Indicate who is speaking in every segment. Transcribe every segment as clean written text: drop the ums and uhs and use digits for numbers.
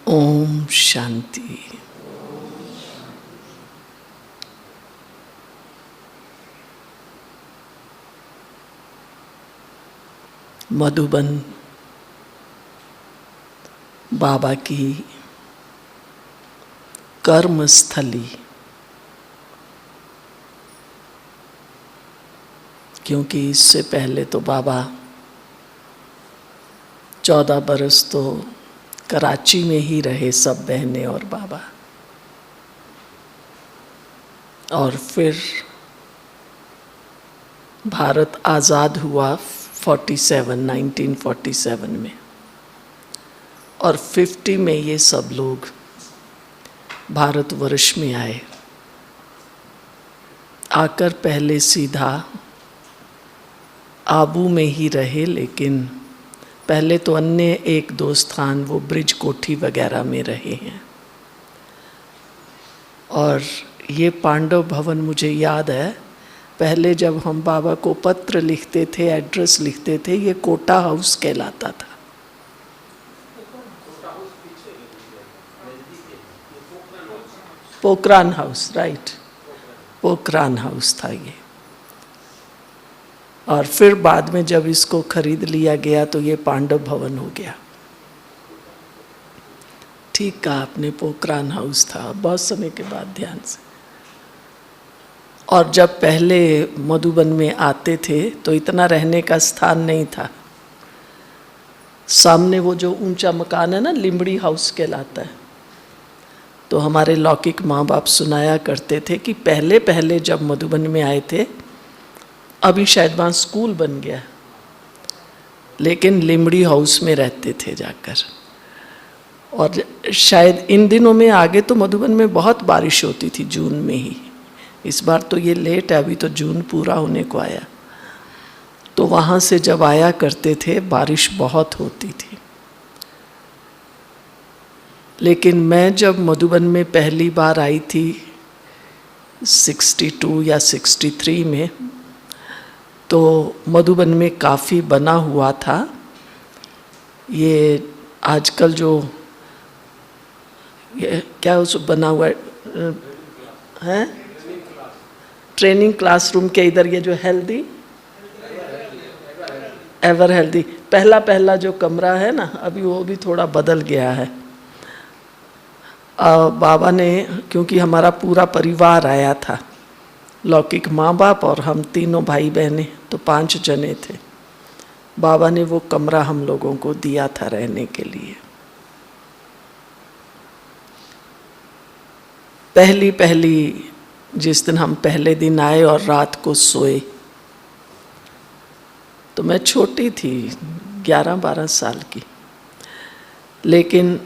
Speaker 1: ओम शांति। मधुबन बाबा की कर्मस्थली, क्योंकि इससे पहले तो बाबा 14 बरस तो कराची में ही रहे, सब बहनें और बाबा। और फिर भारत आज़ाद हुआ 1947 में, और 50 में ये सब लोग भारतवर्ष में आए। आकर पहले सीधा आबू में ही रहे, लेकिन पहले तो अन्य एक दो स्थान वो ब्रिज कोठी वगैरह में रहे हैं। और ये पांडव भवन मुझे याद है, पहले जब हम बाबा को पत्र लिखते थे, एड्रेस लिखते थे, ये कोटा हाउस कहलाता था। Pokhran house, right, Pokhran house था ये। और फिर बाद में जब इसको खरीद लिया गया तो ये पांडव भवन हो गया। ठीक कहा आपने, पोखरान हाउस था बहुत समय के बाद, ध्यान से। और जब पहले मधुबन में आते थे तो इतना रहने का स्थान नहीं था। सामने वो जो ऊंचा मकान है ना, लिमड़ी हाउस कहलाता है। तो हमारे लौकिक माँ बाप सुनाया करते थे कि पहले पहले जब मधुबन में आए थे, अभी शायद वहाँ स्कूल बन गया, लेकिन लिमड़ी हाउस में रहते थे जाकर। और शायद इन दिनों में आगे तो मधुबन में बहुत बारिश होती थी, जून में ही। इस बार तो ये लेट है, अभी तो जून पूरा होने को आया। तो वहाँ से जब आया करते थे, बारिश बहुत होती थी। लेकिन मैं जब मधुबन में पहली बार आई थी 62 या 63 में, तो मधुबन में काफ़ी बना हुआ था। ये आजकल जो ये क्या उस बना हुआ है, ट्रेनिंग क्लासरूम के इधर, ये जो हेल्दी एवर हेल्दी, पहला जो कमरा है ना, अभी वो भी थोड़ा बदल गया है। बाबा ने, क्योंकि हमारा पूरा परिवार आया था, लौकिक माँ बाप और हम तीनों भाई बहनें, तो 5 जने थे। बाबा ने वो कमरा हम लोगों को दिया था रहने के लिए। पहली जिस दिन हम पहले दिन आए और रात को सोए, तो मैं छोटी थी, 11-12 साल की, लेकिन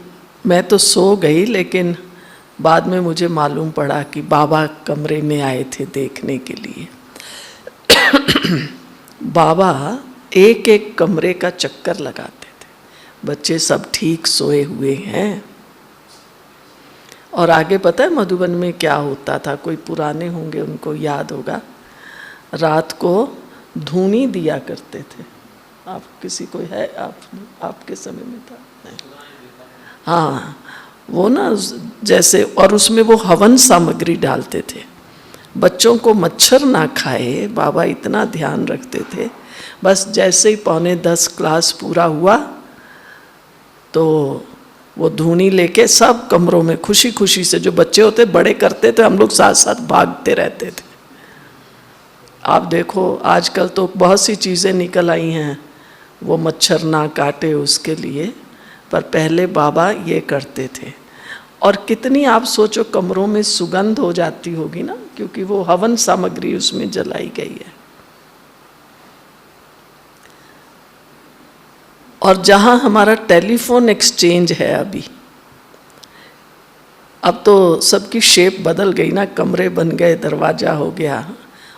Speaker 1: मैं तो सो गई। लेकिन बाद में मुझे मालूम पड़ा कि बाबा कमरे में आए थे देखने के लिए। बाबा एक एक कमरे का चक्कर लगाते थे, बच्चे सब ठीक सोए हुए हैं। और आगे पता है मधुबन में क्या होता था, कोई पुराने होंगे उनको याद होगा, रात को धूनी दिया करते थे। आप किसी को है, आपके समय में था? नहीं। हाँ, वो ना जैसे, और उसमें वो हवन सामग्री डालते थे, बच्चों को मच्छर ना खाए, बाबा इतना ध्यान रखते थे। बस जैसे ही 9:45 क्लास पूरा हुआ तो वो धूनी लेके सब कमरों में खुशी खुशी से, जो बच्चे होते बड़े करते थे, हम लोग साथ साथ भागते रहते थे। आप देखो आजकल तो बहुत सी चीज़ें निकल आई हैं वो मच्छर ना काटे उसके लिए, पर पहले बाबा ये करते थे। और कितनी आप सोचो कमरों में सुगंध हो जाती होगी ना, क्योंकि वो हवन सामग्री उसमें जलाई गई है। और जहाँ हमारा टेलीफोन एक्सचेंज है अभी, अब तो सबकी शेप बदल गई ना, कमरे बन गए, दरवाज़ा हो गया।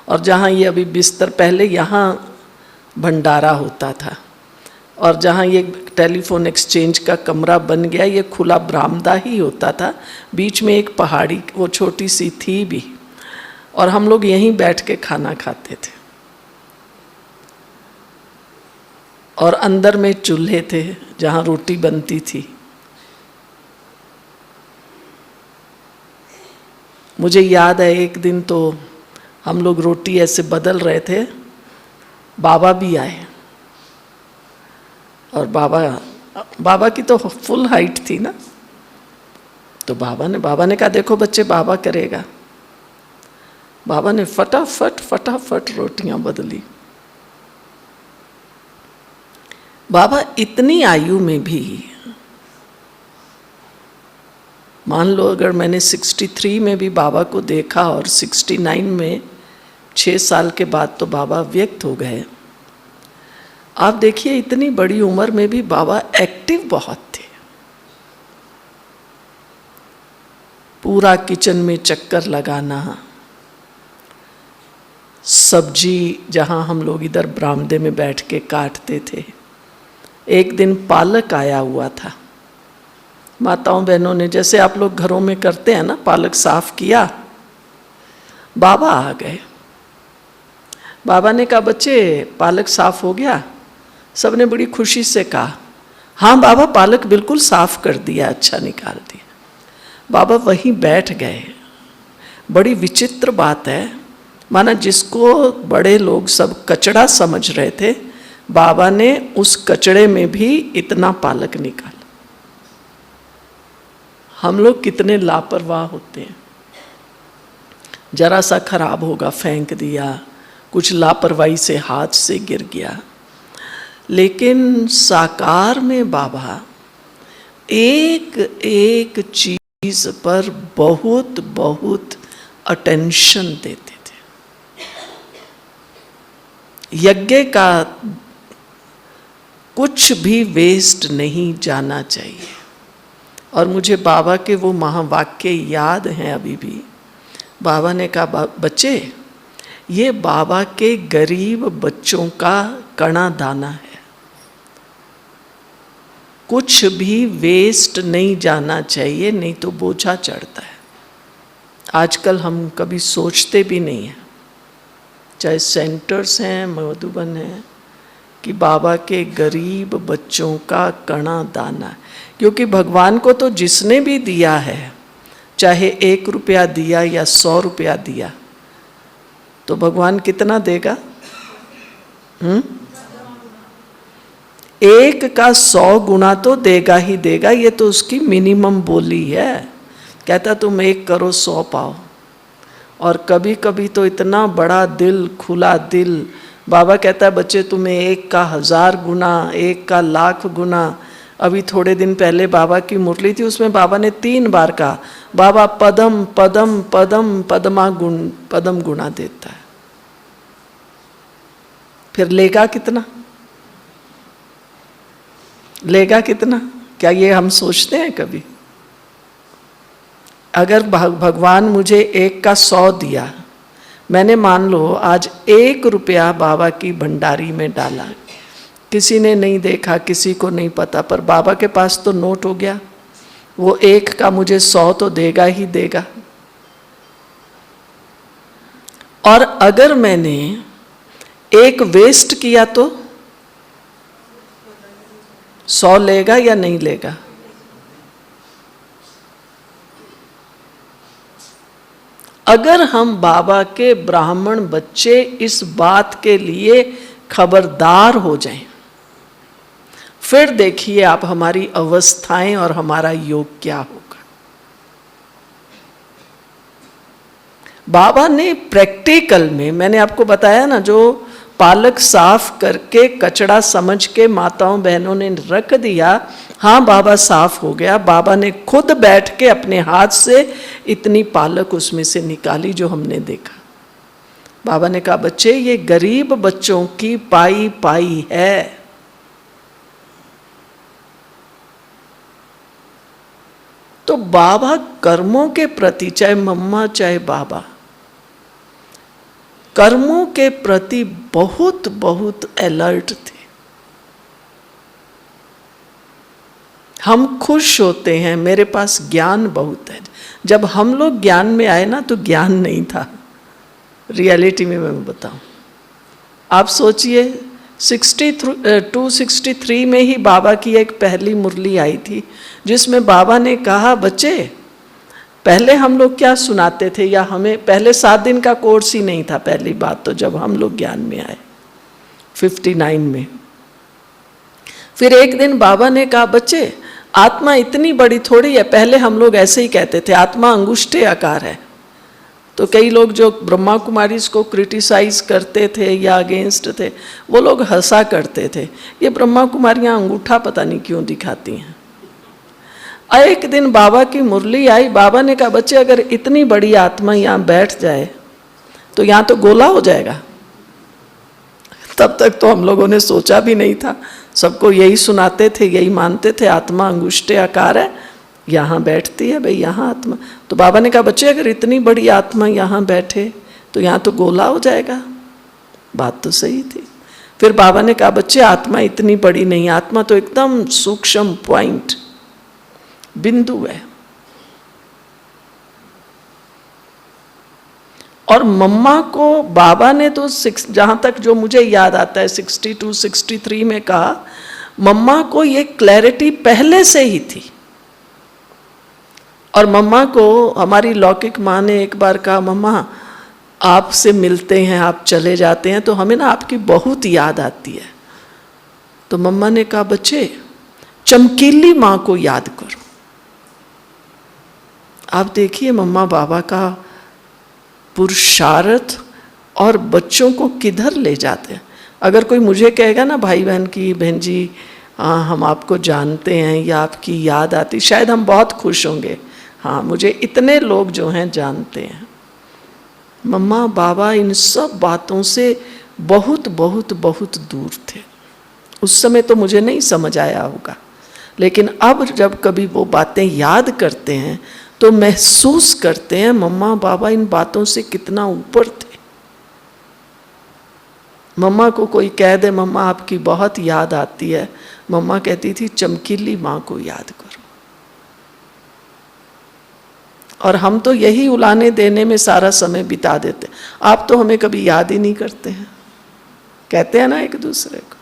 Speaker 1: और जहाँ ये अभी बिस्तर, पहले यहाँ भंडारा होता था, और जहाँ ये टेलीफोन एक्सचेंज का कमरा बन गया, ये खुला बरामदा ही होता था। बीच में एक पहाड़ी वो छोटी सी थी भी, और हम लोग यहीं बैठ के खाना खाते थे। और अंदर में चूल्हे थे जहाँ रोटी बनती थी। मुझे याद है एक दिन तो हम लोग रोटी ऐसे बदल रहे थे, बाबा भी आए, और बाबा की तो फुल हाइट थी ना, तो बाबा ने कहा देखो बच्चे, बाबा करेगा। बाबा ने फटाफट रोटियां बदली। बाबा इतनी आयु में भी, मान लो अगर मैंने 63 में भी बाबा को देखा और 69 में 6 साल के बाद तो बाबा व्यक्त हो गए। आप देखिए इतनी बड़ी उम्र में भी बाबा एक्टिव बहुत थे। पूरा किचन में चक्कर लगाना, सब्जी जहाँ हम लोग इधर बरामदे में बैठ के काटते थे। एक दिन पालक आया हुआ था, माताओं बहनों ने जैसे आप लोग घरों में करते हैं ना, पालक साफ किया, बाबा आ गए। बाबा ने कहा बच्चे पालक साफ हो गया? सबने बड़ी खुशी से कहा हाँ बाबा, पालक बिल्कुल साफ कर दिया, अच्छा निकाल दिया। बाबा वहीं बैठ गए। बड़ी विचित्र बात है, माना जिसको बड़े लोग सब कचड़ा समझ रहे थे, बाबा ने उस कचड़े में भी इतना पालक निकाला। हम लोग कितने लापरवाह होते हैं, जरा सा खराब होगा फेंक दिया, कुछ लापरवाही से हाथ से गिर गया। लेकिन साकार में बाबा एक एक चीज पर बहुत बहुत अटेंशन देते थे। यज्ञ का कुछ भी वेस्ट नहीं जाना चाहिए। और मुझे बाबा के वो महावाक्य याद हैं अभी भी। बाबा ने कहा बच्चे, ये बाबा के गरीब बच्चों का कणा दाना है, कुछ भी वेस्ट नहीं जाना चाहिए, नहीं तो बोझा चढ़ता है। आजकल हम कभी सोचते भी नहीं हैं, चाहे सेंटर्स हैं, मधुबन है, कि बाबा के गरीब बच्चों का कणा दाना है। क्योंकि भगवान को तो जिसने भी दिया है, चाहे 1 रुपया दिया या 100 रुपया दिया, तो भगवान कितना देगा? 1 का 100 गुना तो देगा ही देगा। ये तो उसकी मिनिमम बोली है। कहता तुम 1 करो 100 पाओ। और कभी कभी तो इतना बड़ा दिल, खुला दिल, बाबा कहता है बच्चे तुम्हें 1 का 1000 गुना, 1 का 1,00,000 गुना। अभी थोड़े दिन पहले बाबा की मुरली थी, उसमें बाबा ने 3 बार कहा बाबा पदम पदम पदम पदमा गुण, पदम गुना देता है। फिर लेगा कितना? लेगा कितना? क्या ये हम सोचते हैं कभी? अगर भगवान मुझे 1 का 100 दिया, मैंने मान लो आज 1 रुपया बाबा की भंडारी में डाला, किसी ने नहीं देखा, किसी को नहीं पता, पर बाबा के पास तो नोट हो गया, वो 1 का मुझे 100 तो देगा ही देगा। और अगर मैंने 1 वेस्ट किया तो 100 लेगा या नहीं लेगा? अगर हम बाबा के ब्राह्मण बच्चे इस बात के लिए खबरदार हो जाएं, फिर देखिए आप हमारी अवस्थाएं और हमारा योग क्या होगा। बाबा ने प्रैक्टिकल में, मैंने आपको बताया ना, जो पालक साफ करके कचड़ा समझ के माताओं बहनों ने रख दिया, हाँ बाबा साफ हो गया। बाबा ने खुद बैठ के अपने हाथ से इतनी पालक उसमें से निकाली जो हमने देखा। बाबा ने कहा बच्चे ये गरीब बच्चों की पाई पाई है। तो बाबा कर्मों के प्रति, चाहे मम्मा चाहे बाबा, कर्मों के प्रति बहुत बहुत अलर्ट थे। हम खुश होते हैं मेरे पास ज्ञान बहुत है। जब हम लोग ज्ञान में आए ना तो ज्ञान नहीं था। रियलिटी में मैं बताऊं, आप सोचिए 263 में ही बाबा की एक पहली मुरली आई थी जिसमें बाबा ने कहा बच्चे पहले हम लोग क्या सुनाते थे, या हमें पहले 7 दिन का कोर्स ही नहीं था। पहली बात तो जब हम लोग ज्ञान में आए 59 में, फिर एक दिन बाबा ने कहा, बच्चे आत्मा इतनी बड़ी थोड़ी है। पहले हम लोग ऐसे ही कहते थे, आत्मा अंगुष्ठे आकार है। तो कई लोग जो ब्रह्मा कुमारी को क्रिटिसाइज करते थे या अगेंस्ट थे, वो लोग हंसा करते थे, ये ब्रह्मा कुमारियाँ अंगूठा पता नहीं क्यों दिखाती हैं। एक दिन बाबा की मुरली आई, बाबा ने कहा, बच्चे अगर इतनी बड़ी आत्मा यहाँ बैठ जाए तो यहाँ तो गोला हो जाएगा। तब तक तो हम लोगों ने सोचा भी नहीं था, सबको यही सुनाते थे, यही मानते थे, आत्मा अंगुष्ठे आकार है, यहाँ बैठती है भाई, यहाँ आत्मा। तो बाबा ने कहा, बच्चे अगर इतनी बड़ी आत्मा यहाँ बैठे तो यहाँ तो गोला हो जाएगा। बात तो सही थी। फिर बाबा ने कहा, बच्चे आत्मा इतनी बड़ी नहीं, आत्मा तो एकदम सूक्ष्म पॉइंट बिंदु है। और मम्मा को बाबा ने तो जहाँ तक जो मुझे याद आता है 62 63 में कहा, मम्मा को ये क्लैरिटी पहले से ही थी। और मम्मा को हमारी लौकिक माँ ने एक बार कहा, मम्मा आपसे मिलते हैं, आप चले जाते हैं तो हमें ना आपकी बहुत याद आती है। तो मम्मा ने कहा, बच्चे चमकीली माँ को याद करो। आप देखिए मम्मा बाबा का पुरुषार्थ और बच्चों को किधर ले जाते हैं। अगर कोई मुझे कहेगा ना, भाई बहन की, बहन जी हाँ हम आपको जानते हैं या आपकी याद आती, शायद हम बहुत खुश होंगे, हाँ मुझे इतने लोग जो हैं जानते हैं। मम्मा बाबा इन सब बातों से बहुत बहुत बहुत दूर थे। उस समय तो मुझे नहीं समझ आया होगा, लेकिन अब जब कभी वो बातें याद करते हैं तो महसूस करते हैं मम्मा बाबा इन बातों से कितना ऊपर थे। मम्मा को कोई कह दे, मम्मा आपकी बहुत याद आती है, मम्मा कहती थी चमकीली माँ को याद करो। और हम तो यही उलाने देने में सारा समय बिता देते। आप तो हमें कभी याद ही नहीं करते हैं, कहते हैं ना एक दूसरे को।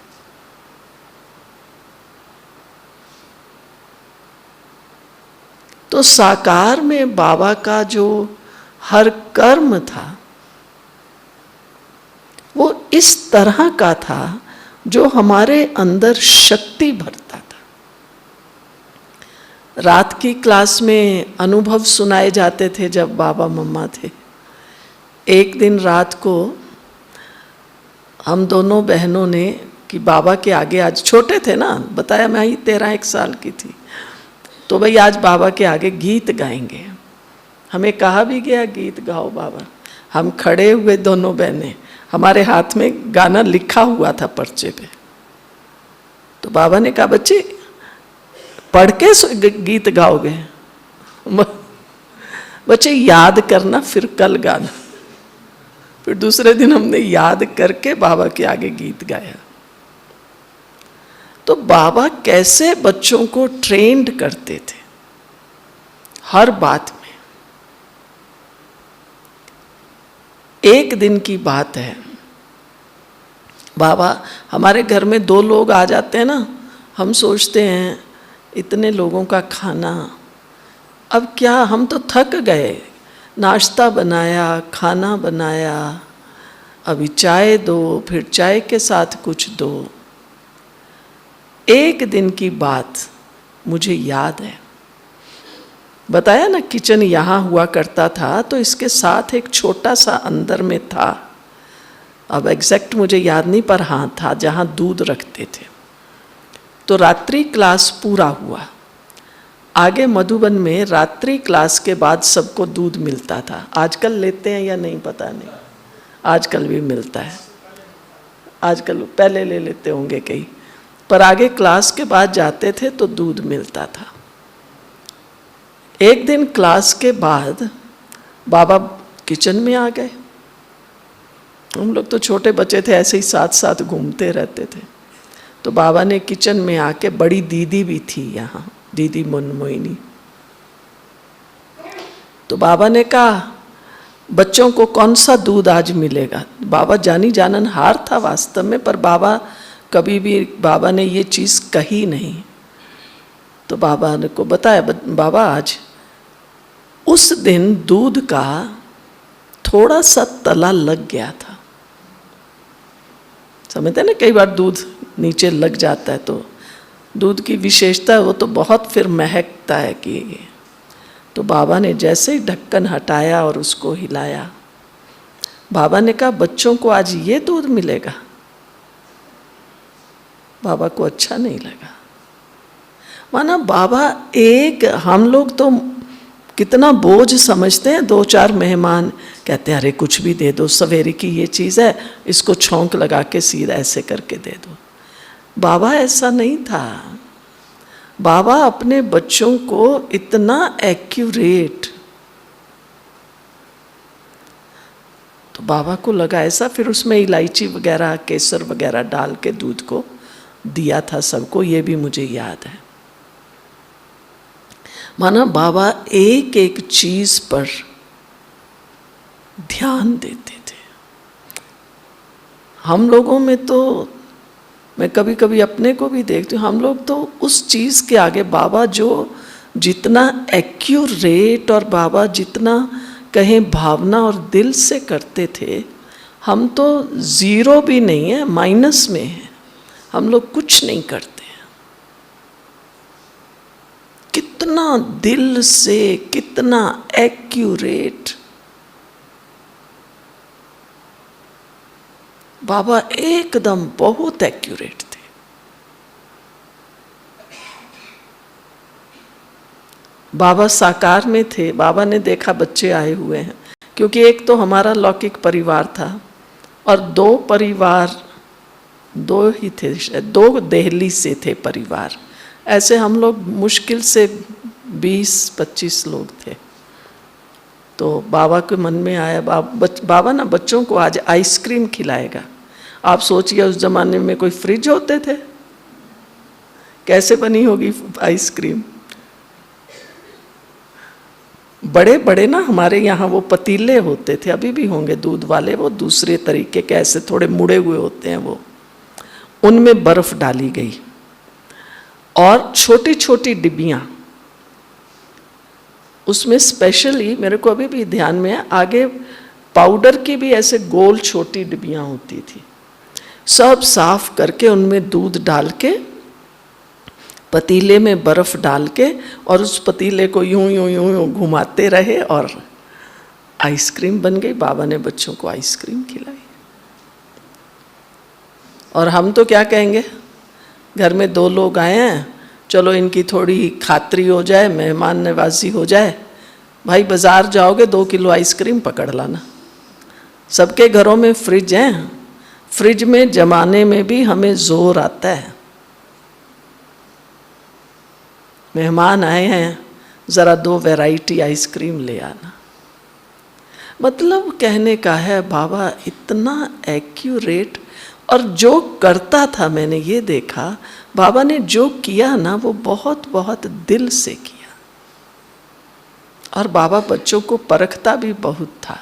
Speaker 1: तो साकार में बाबा का जो हर कर्म था वो इस तरह का था जो हमारे अंदर शक्ति भरता था। रात की क्लास में अनुभव सुनाए जाते थे जब बाबा मम्मा थे। एक दिन रात को हम दोनों बहनों ने कि बाबा के आगे, आज छोटे थे ना, बताया मैं ही 13-1 साल की थी, तो भाई आज बाबा के आगे गीत गाएंगे। हमें कहा भी गया गीत गाओ बाबा। हम खड़े हुए दोनों बहनें, हमारे हाथ में गाना लिखा हुआ था पर्चे पे। तो बाबा ने कहा, बच्चे पढ़ के गीत गाओगे, बच्चे याद करना फिर कल गाना। फिर दूसरे दिन हमने याद करके बाबा के आगे गीत गाया। तो बाबा कैसे बच्चों को ट्रेंड करते थे हर बात में। एक दिन की बात है, बाबा हमारे घर में 2 लोग आ जाते हैं ना, हम सोचते हैं इतने लोगों का खाना, अब क्या, हम तो थक गए, नाश्ता बनाया, खाना बनाया, अभी चाय दो, फिर चाय के साथ कुछ दो। एक दिन की बात मुझे याद है, बताया ना किचन यहाँ हुआ करता था, तो इसके साथ एक छोटा सा अंदर में था, अब एग्जैक्ट मुझे याद नहीं पर हाँ था, जहाँ दूध रखते थे। तो रात्रि क्लास पूरा हुआ। आगे मधुबन में रात्रि क्लास के बाद सबको दूध मिलता था। आजकल लेते हैं या नहीं पता नहीं, आजकल भी मिलता है, आजकल पहले ले लेते होंगे कई, पर आगे क्लास के बाद जाते थे तो दूध मिलता था। एक दिन क्लास के बाद बाबा किचन में आ गए। हम लोग तो छोटे बच्चे थे, ऐसे ही साथ साथ घूमते रहते थे। तो बाबा ने किचन में आके, बड़ी दीदी भी थी यहाँ, दीदी मनमोहिनी, तो बाबा ने कहा बच्चों को कौन सा दूध आज मिलेगा। बाबा जानी जानन हार था वास्तव में, पर बाबा कभी भी बाबा ने ये चीज़ कही नहीं। तो बाबा ने को बताया, बाबा आज उस दिन दूध का थोड़ा सा तला लग गया था। समझते हैं ना, कई बार दूध नीचे लग जाता है तो दूध की विशेषता वो तो बहुत फिर महकता है कि ये। तो बाबा ने जैसे ही ढक्कन हटाया और उसको हिलाया, बाबा ने कहा बच्चों को आज ये दूध मिलेगा। बाबा को अच्छा नहीं लगा। माना बाबा एक, हम लोग तो कितना बोझ समझते हैं, 2-4 मेहमान कहते हैं अरे कुछ भी दे दो, सवेरे की ये चीज़ है, इसको छौंक लगा के सीधा ऐसे करके दे दो। बाबा ऐसा नहीं था। बाबा अपने बच्चों को इतना एक्यूरेट, तो बाबा को लगा ऐसा, फिर उसमें इलायची वगैरह केसर वगैरह डाल के दूध को दिया था सबको, ये भी मुझे याद है। माना बाबा एक एक चीज पर ध्यान देते थे। हम लोगों में तो, मैं कभी कभी अपने को भी देखती हूँ, हम लोग तो उस चीज के आगे बाबा जो जितना एक्यूरेट और बाबा जितना कहें भावना और दिल से करते थे, हम तो 0 भी नहीं है, माइनस में है। हम लोग कुछ नहीं करते। कितना दिल से, कितना एक्यूरेट। बाबा एकदम बहुत एक्यूरेट थे। बाबा साकार में थे। बाबा ने देखा बच्चे आए हुए हैं, क्योंकि एक तो हमारा लौकिक परिवार था और 2 परिवार, 2 ही थे, 2 दिल्ली से थे परिवार। ऐसे हम लोग मुश्किल से 20-25 लोग थे। तो बाबा के मन में आया, बाबा ना बच्चों को आज आइसक्रीम खिलाएगा। आप सोचिए उस जमाने में कोई फ्रिज होते थे, कैसे बनी होगी आइसक्रीम। बड़े बड़े ना हमारे यहाँ वो पतीले होते थे, अभी भी होंगे दूध वाले, वो दूसरे तरीके के, ऐसे थोड़े मुड़े हुए होते हैं वो, उनमें बर्फ डाली गई और छोटी छोटी डिब्बियाँ, उसमें स्पेशली मेरे को अभी भी ध्यान में है, आगे पाउडर की भी ऐसे गोल छोटी डिब्बियाँ होती थी। सब साफ करके उनमें दूध डाल के, पतीले में बर्फ डाल के, और उस पतीले को यूं यूं यूं यूं घुमाते रहे और आइसक्रीम बन गई। बाबा ने बच्चों को आइसक्रीम खिलाई। और हम तो क्या कहेंगे, घर में 2 लोग आए हैं, चलो इनकी थोड़ी खातरी हो जाए, मेहमान नवाजी हो जाए। भाई बाज़ार जाओगे 2 किलो आइसक्रीम पकड़ लाना। सबके घरों में फ्रिज हैं, फ्रिज में जमाने में भी हमें जोर आता है। मेहमान आए हैं, ज़रा 2 वैरायटी आइसक्रीम ले आना। मतलब कहने का है बाबा इतना एक्यूरेट। और जो करता था, मैंने ये देखा बाबा ने जो किया ना, वो बहुत बहुत दिल से किया। और बाबा बच्चों को परखता भी बहुत था।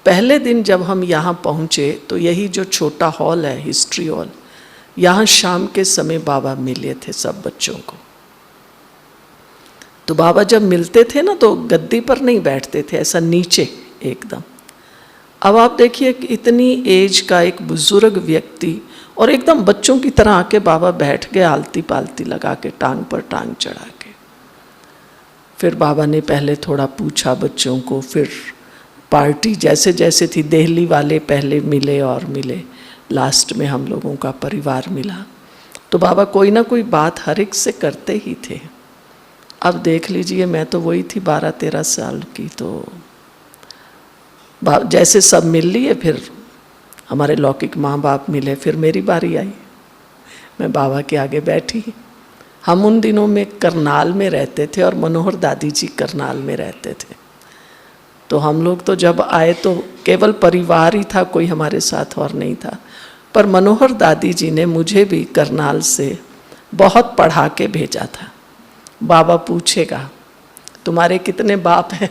Speaker 1: पहले दिन जब हम यहाँ पहुँचे तो यही जो छोटा हॉल है, हिस्ट्री हॉल, यहाँ शाम के समय बाबा मिले थे सब बच्चों को। तो बाबा जब मिलते थे ना तो गद्दी पर नहीं बैठते थे, ऐसा नीचे एकदम। अब आप देखिए कि इतनी एज का एक बुजुर्ग व्यक्ति और एकदम बच्चों की तरह आके बाबा बैठ गए, आलती पालती लगा के, टांग पर टांग चढ़ा के। फिर बाबा ने पहले थोड़ा पूछा बच्चों को, फिर पार्टी जैसे जैसे थी, दिल्ली वाले पहले मिले और मिले, लास्ट में हम लोगों का परिवार मिला। तो बाबा कोई ना कोई बात हर एक से करते ही थे। अब देख लीजिए, मैं तो वही थी 12-13 साल की, तो जैसे सब मिल लिए, फिर हमारे लौकिक माँ बाप मिले, फिर मेरी बारी आई, मैं बाबा के आगे बैठी। हम उन दिनों में करनाल में रहते थे और मनोहर दादी जी करनाल में रहते थे। तो हम लोग तो जब आए तो केवल परिवार ही था, कोई हमारे साथ और नहीं था। पर मनोहर दादी जी ने मुझे भी करनाल से बहुत पढ़ा के भेजा था। बाबा पूछेगा तुम्हारे कितने बाप हैं,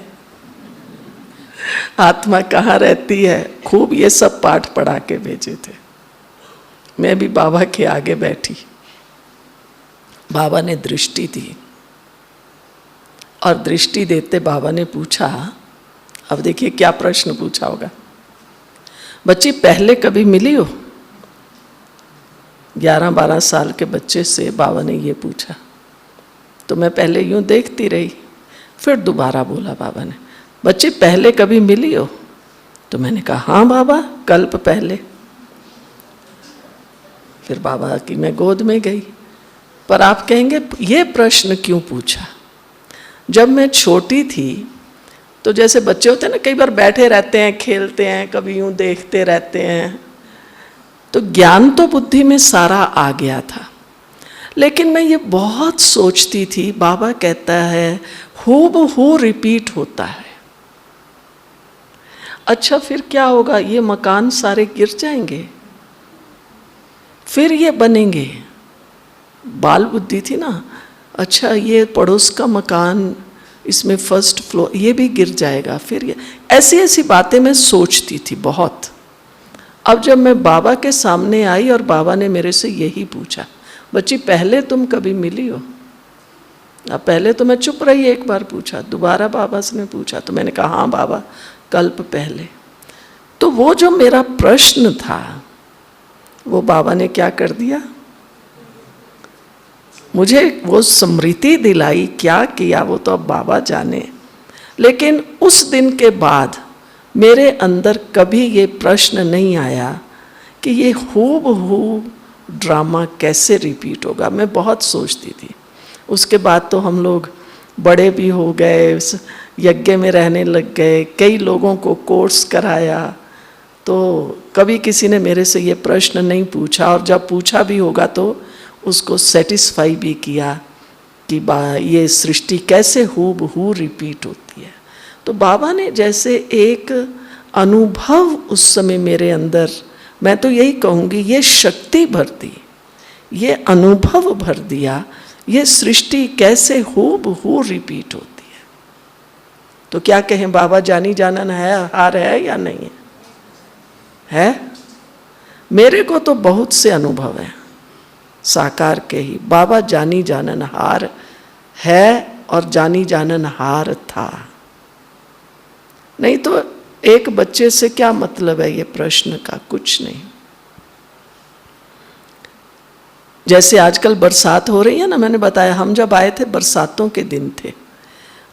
Speaker 1: आत्मा कहाँ रहती है, खूब ये सब पाठ पढ़ा के भेजे थे। मैं भी बाबा के आगे बैठी, बाबा ने दृष्टि दी। और दृष्टि देते बाबा ने पूछा, अब देखिए क्या प्रश्न पूछा होगा, बच्ची पहले कभी मिली हो? 11-12 साल के बच्चे से बाबा ने ये पूछा। तो मैं पहले यूं देखती रही, फिर दोबारा बोला बाबा ने, बच्ची पहले कभी मिली हो? तो मैंने कहा हाँ बाबा, कल्प पहले। फिर बाबा की मैं गोद में गई। पर आप कहेंगे ये प्रश्न क्यों पूछा? जब मैं छोटी थी तो जैसे बच्चे होते हैं ना, कई बार बैठे रहते हैं, खेलते हैं, कभी यूं देखते रहते हैं, तो ज्ञान तो बुद्धि में सारा आ गया था। लेकिन मैं ये बहुत सोचती थी, बाबा कहता है हूबहू रिपीट होता है। अच्छा फिर क्या होगा? ये मकान सारे गिर जाएंगे, फिर ये बनेंगे। बाल बुद्धि थी ना, अच्छा ये पड़ोस का मकान, इसमें फर्स्ट फ्लोर, ये भी गिर जाएगा, फिर ये ऐसी ऐसी बातें मैं सोचती थी बहुत। अब जब मैं बाबा के सामने आई और बाबा ने मेरे से यही पूछा, बच्ची पहले तुम कभी मिली हो? अब पहले तो मैं चुप रही, एक बार पूछा, दोबारा बाबा से ने पूछा, तो मैंने कहा हाँ बाबा, कल्प पहले। तो वो जो मेरा प्रश्न था वो बाबा ने क्या कर दिया, मुझे वो स्मृति दिलाई। क्या किया वो तो अब बाबा जाने। लेकिन उस दिन के बाद मेरे अंदर कभी ये प्रश्न नहीं आया कि ये हूबहू ड्रामा कैसे रिपीट होगा। मैं बहुत सोचती थी। उसके बाद तो हम लोग बड़े भी हो गए, यज्ञ में रहने लग गए, कई लोगों को कोर्स कराया, तो कभी किसी ने मेरे से ये प्रश्न नहीं पूछा, और जब पूछा भी होगा तो उसको सेटिस्फाई भी किया कि ये सृष्टि कैसे हूबहू रिपीट होती है। तो बाबा ने जैसे एक अनुभव उस समय मेरे अंदर, मैं तो यही कहूँगी, ये शक्ति भर दी, ये अनुभव भर दिया, ये सृष्टि कैसे हूबहू रिपीट होती है। तो क्या कहें, बाबा जानी जानन है, हार है या नहीं है? मेरे को तो बहुत से अनुभव हैं साकार के ही। बाबा जानी जानन हार है और जानी जानन हार था। नहीं तो एक बच्चे से क्या मतलब है ये प्रश्न का? कुछ नहीं। जैसे आजकल बरसात हो रही है ना, मैंने बताया हम जब आए थे बरसातों के दिन थे,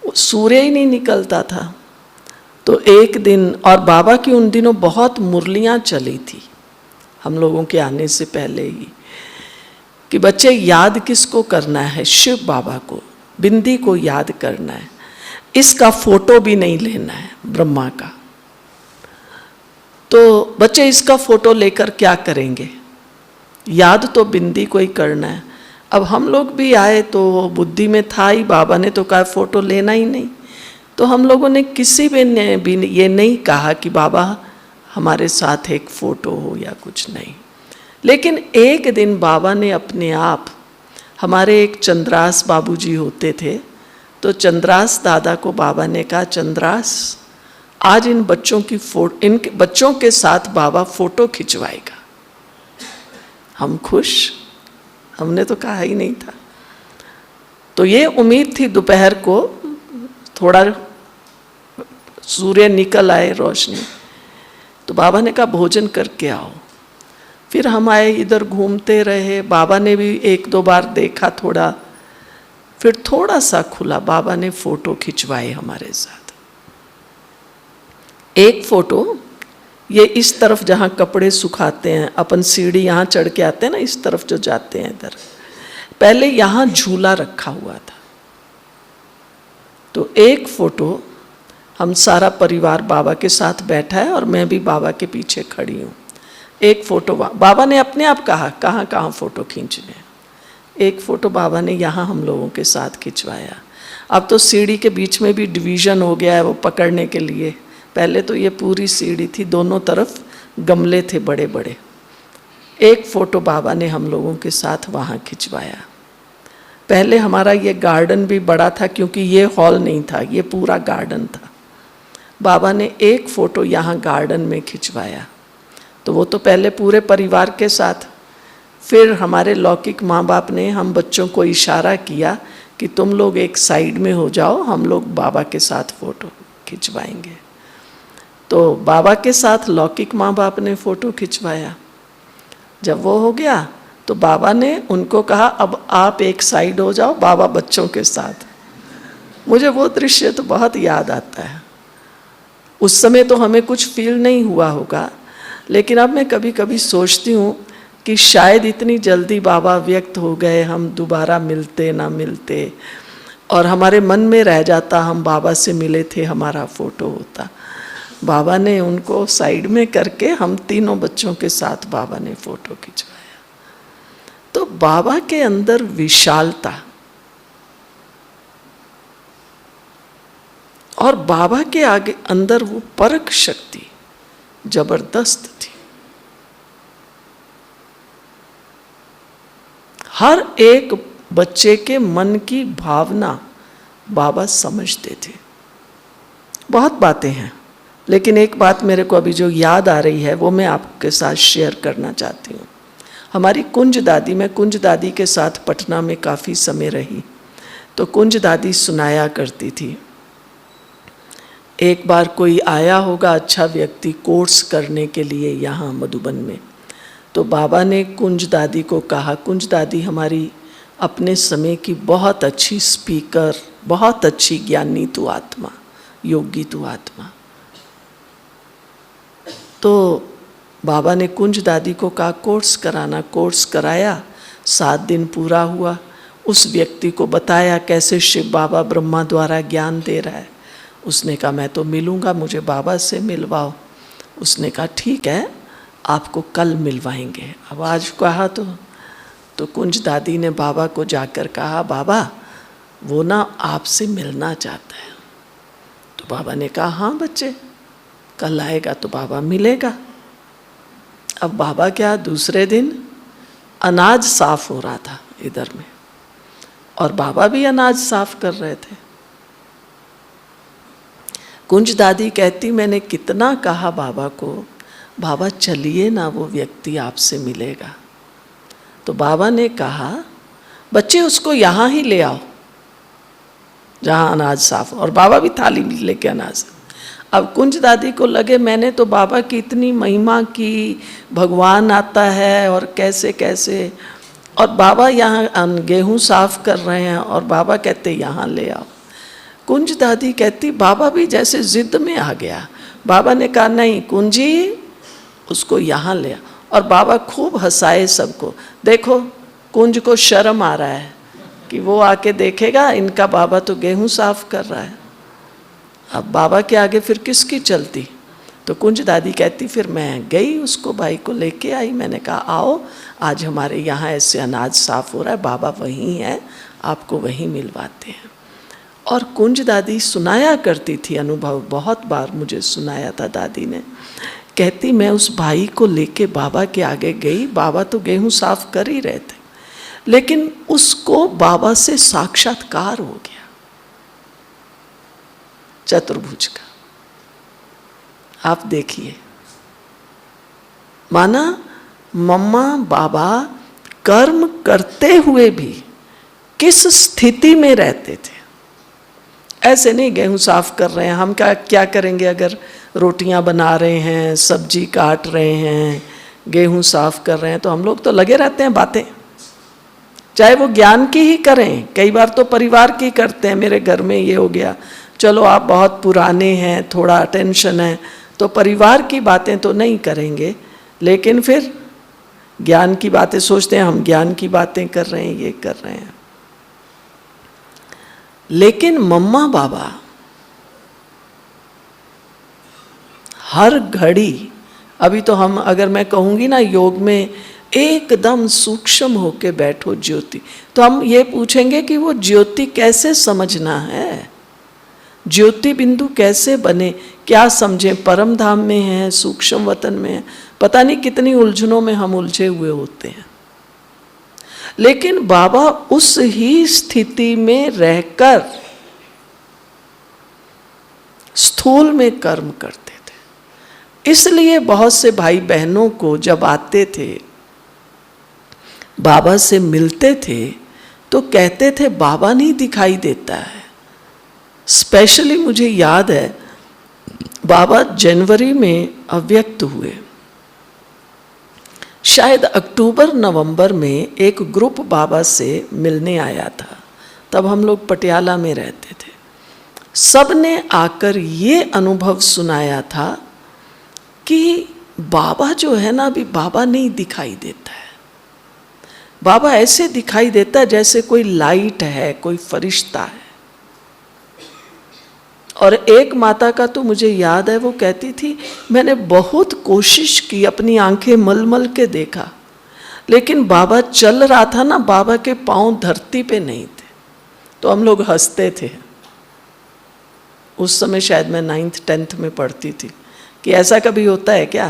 Speaker 1: सूर्य ही नहीं निकलता था। तो एक दिन, और बाबा की उन दिनों बहुत मुरलियाँ चली थी हम लोगों के आने से पहले ही, कि बच्चे याद किसको करना है? शिव बाबा को, बिंदी को याद करना है, इसका फोटो भी नहीं लेना है ब्रह्मा का। तो बच्चे इसका फोटो लेकर क्या करेंगे? याद तो बिंदी को ही करना है। अब हम लोग भी आए तो बुद्धि में था ही, बाबा ने तो कहा फोटो लेना ही नहीं। तो हम लोगों ने किसी ने भी ये नहीं कहा कि बाबा हमारे साथ एक फोटो हो या कुछ नहीं। लेकिन एक दिन बाबा ने अपने आप, हमारे एक चंद्रास बाबूजी होते थे, तो चंद्रास दादा को बाबा ने कहा, चंद्रास आज इन बच्चों की इन बच्चों के साथ बाबा फोटो खिंचवाएगा। हम खुश, हमने तो कहा ही नहीं था। तो ये उम्मीद थी दोपहर को थोड़ा सूर्य निकल आए, रोशनी, तो बाबा ने कहा भोजन करके आओ। फिर हम आए, इधर घूमते रहे, बाबा ने भी 1-2 बार देखा थोड़ा, फिर थोड़ा सा खुला, बाबा ने फोटो खिंचवाए हमारे साथ। एक फोटो ये इस तरफ जहाँ कपड़े सुखाते हैं, अपन सीढ़ी यहाँ चढ़ के आते हैं ना, इस तरफ जो जाते हैं इधर, पहले यहाँ झूला रखा हुआ था। तो एक फोटो हम सारा परिवार बाबा के साथ बैठा है और मैं भी बाबा के पीछे खड़ी हूँ। एक फोटो बाबा ने अपने आप कहा कहाँ कहाँ फोटो खींचने। एक फोटो बाबा ने यहाँ हम लोगों के साथ खिंचवाया। अब तो सीढ़ी के बीच में भी डिवीज़न हो गया है वो पकड़ने के लिए। पहले तो ये पूरी सीढ़ी थी, दोनों तरफ गमले थे बड़े बड़े। एक फ़ोटो बाबा ने हम लोगों के साथ वहाँ खिंचवाया। पहले हमारा ये गार्डन भी बड़ा था, क्योंकि ये हॉल नहीं था, ये पूरा गार्डन था। बाबा ने एक फ़ोटो यहाँ गार्डन में खिंचवाया। तो वो तो पहले पूरे परिवार के साथ, फिर हमारे लौकिक माँ बाप ने हम बच्चों को इशारा किया कि तुम लोग एक साइड में हो जाओ, हम लोग बाबा के साथ फ़ोटो खिंचवाएंगे। तो बाबा के साथ लौकिक माँ बाप ने फ़ोटो खिंचवाया। जब वो हो गया तो बाबा ने उनको कहा अब आप एक साइड हो जाओ, बाबा बच्चों के साथ। मुझे वो दृश्य तो बहुत याद आता है। उस समय तो हमें कुछ फील नहीं हुआ होगा, लेकिन अब मैं कभी कभी सोचती हूँ कि शायद इतनी जल्दी बाबा व्यक्त हो गए, हम दोबारा मिलते ना मिलते, और हमारे मन में रह जाता हम बाबा से मिले थे, हमारा फ़ोटो होता। बाबा ने उनको साइड में करके हम तीनों बच्चों के साथ बाबा ने फ़ोटो खिंचवाया। तो बाबा के अंदर विशालता और बाबा के आगे अंदर वो परख शक्ति जबरदस्त थी। हर एक बच्चे के मन की भावना बाबा समझते थे। बहुत बातें हैं, लेकिन एक बात मेरे को अभी जो याद आ रही है वो मैं आपके साथ शेयर करना चाहती हूँ। हमारी कुंज दादी, मैं कुंज दादी के साथ पटना में काफ़ी समय रही, तो कुंज दादी सुनाया करती थी। एक बार कोई आया होगा अच्छा व्यक्ति कोर्स करने के लिए यहाँ मधुबन में, तो बाबा ने कुंज दादी को कहा, कुंज दादी हमारी अपने समय की बहुत अच्छी स्पीकर, बहुत अच्छी ज्ञानी तू आत्मा, योगी तू आत्मा। तो बाबा ने कुंज दादी को कहा कोर्स कराना। कोर्स कराया, 7 दिन पूरा हुआ। उस व्यक्ति को बताया कैसे शिव बाबा ब्रह्मा द्वारा ज्ञान दे रहा है। उसने कहा मैं तो मिलूँगा, मुझे बाबा से मिलवाओ। उसने कहा ठीक है, आपको कल मिलवाएंगे। अब आज कहा तो कुंज दादी ने बाबा को जाकर कहा बाबा वो ना आपसे मिलना चाहता है। तो बाबा ने कहा हाँ बच्चे, कल आएगा तो बाबा मिलेगा। अब बाबा क्या, दूसरे दिन अनाज साफ हो रहा था इधर में, और बाबा भी अनाज साफ कर रहे थे। कुंज दादी कहती मैंने कितना कहा बाबा को, बाबा चलिए ना वो व्यक्ति आपसे मिलेगा। तो बाबा ने कहा बच्चे उसको यहाँ ही ले आओ जहाँ अनाज साफ, और बाबा भी थाली लेके अनाज। अब कुंज दादी को लगे मैंने तो बाबा की इतनी महिमा की, भगवान आता है और कैसे कैसे, और बाबा यहाँ गेहूँ साफ कर रहे हैं और बाबा कहते यहाँ ले आओ। कुंज दादी कहती बाबा भी जैसे जिद में आ गया। बाबा ने कहा नहीं कुंजी उसको यहाँ ले आओ, और बाबा खूब हंसाए सबको। देखो कुंज को शर्म आ रहा है कि वो आके देखेगा इनका बाबा तो गेहूँ साफ कर रहा है, अब बाबा के आगे फिर किसकी चलती। तो कुंज दादी कहती फिर मैं गई, उसको भाई को लेके आई। मैंने कहा आओ आज हमारे यहाँ ऐसे अनाज साफ हो रहा है, बाबा वहीं है, आपको वहीं मिलवाते हैं। और कुंज दादी सुनाया करती थी अनुभव, बहुत बार मुझे सुनाया था दादी ने। कहती मैं उस भाई को लेके बाबा के आगे गई, बाबा तो गेहूँ साफ कर ही रहे थे, लेकिन उसको बाबा से साक्षात्कार हो गया चतुर्भुज का। आप देखिए, माना मम्मा बाबा कर्म करते हुए भी किस स्थिति में रहते थे। ऐसे नहीं गेहूँ साफ कर रहे हैं, हम क्या करेंगे अगर रोटियां बना रहे हैं, सब्जी काट रहे हैं, गेहूँ साफ कर रहे हैं, तो हम लोग तो लगे रहते हैं बातें, चाहे वो ज्ञान की ही करें, कई बार तो परिवार की करते हैं। मेरे घर में ये हो गया, चलो आप बहुत पुराने हैं, थोड़ा टेंशन है, तो परिवार की बातें तो नहीं करेंगे, लेकिन फिर ज्ञान की बातें सोचते हैं हम ज्ञान की बातें कर रहे हैं, ये कर रहे हैं। लेकिन मम्मा बाबा हर घड़ी, अभी तो हम अगर मैं कहूँगी ना योग में एकदम सूक्ष्म होके बैठो ज्योति, तो हम ये पूछेंगे कि वो ज्योति कैसे समझना है, ज्योति बिंदु कैसे बने, क्या समझें, परम धाम में है, सूक्ष्म वतन में है, पता नहीं कितनी उलझनों में हम उलझे हुए होते हैं। लेकिन बाबा उस ही स्थिति में रहकर स्थूल में कर्म करते थे। इसलिए बहुत से भाई बहनों को जब आते थे बाबा से मिलते थे तो कहते थे बाबा नहीं दिखाई देता है। स्पेशली मुझे याद है बाबा जनवरी में अव्यक्त हुए, शायद अक्टूबर नवंबर में एक ग्रुप बाबा से मिलने आया था, तब हम लोग पटियाला में रहते थे। सब ने आकर ये अनुभव सुनाया था कि बाबा जो है ना, अभी बाबा नहीं दिखाई देता है। बाबा ऐसे दिखाई देता है जैसे कोई लाइट है, कोई फरिश्ता है। और एक माता का तो मुझे याद है, वो कहती थी मैंने बहुत कोशिश की, अपनी आंखें मल मल के देखा, लेकिन बाबा चल रहा था ना, बाबा के पांव धरती पे नहीं थे। तो हम लोग हंसते थे। उस समय शायद मैं 9th 10th में पढ़ती थी कि ऐसा कभी होता है क्या,